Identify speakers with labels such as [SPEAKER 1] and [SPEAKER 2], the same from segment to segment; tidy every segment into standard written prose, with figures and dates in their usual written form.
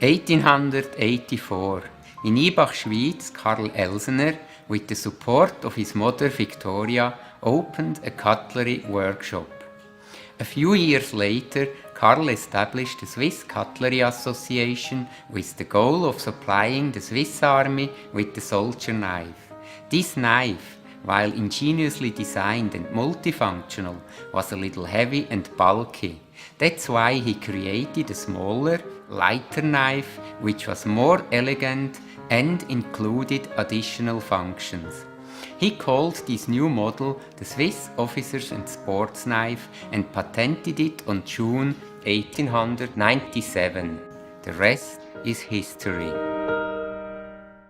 [SPEAKER 1] 1884. In Ibach, Schweiz, Karl Elsener, with the support of his mother Victoria, opened a cutlery workshop. A few years later, Karl established the Swiss Cutlery Association with the goal of supplying the Swiss Army with the soldier knife. This knife, while ingeniously designed and multifunctional, was a little heavy and bulky. That's why he created a smaller, lighter knife which was more elegant and included additional functions. He called this new model the Swiss Officers and Sports Knife and patented it on June 1897. The rest is history.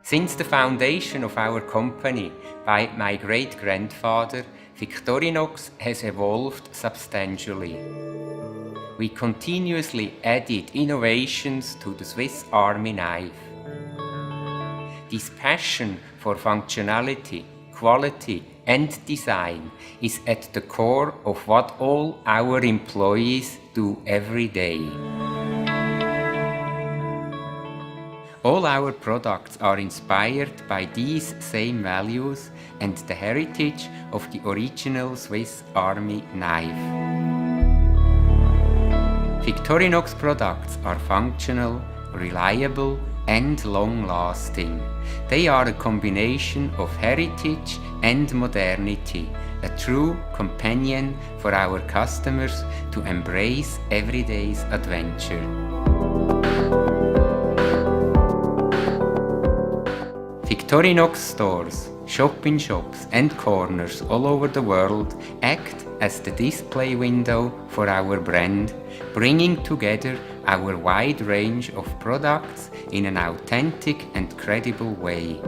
[SPEAKER 1] Since the foundation of our company by my great-grandfather, Victorinox has evolved substantially. We continuously added innovations to the Swiss Army knife. This passion for functionality, quality and design is at the core of what all our employees do every day. All our products are inspired by these same values and the heritage of the original Swiss Army knife. Victorinox products are functional, reliable and long-lasting. They are a combination of heritage and modernity, a true companion for our customers to embrace everyday's adventure. Victorinox stores, shop-in-shops and corners all over the world act as the display window for our brand, bringing together our wide range of products in an authentic and credible way.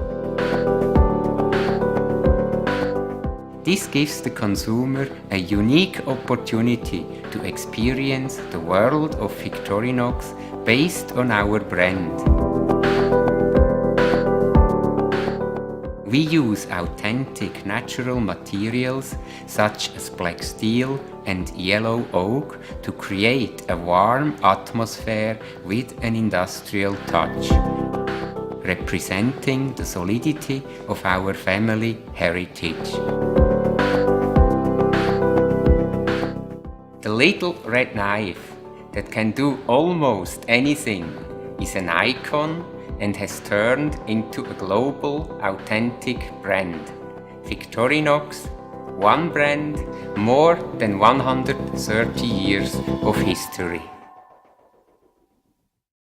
[SPEAKER 1] This gives the consumer a unique opportunity to experience the world of Victorinox based on our brand. We use authentic natural materials such as black steel and yellow oak to create a warm atmosphere with an industrial touch, representing the solidity of our family heritage. The little red knife that can do almost anything is an icon and has turned into a global, authentic brand. Victorinox, one brand, more than 130 years of history.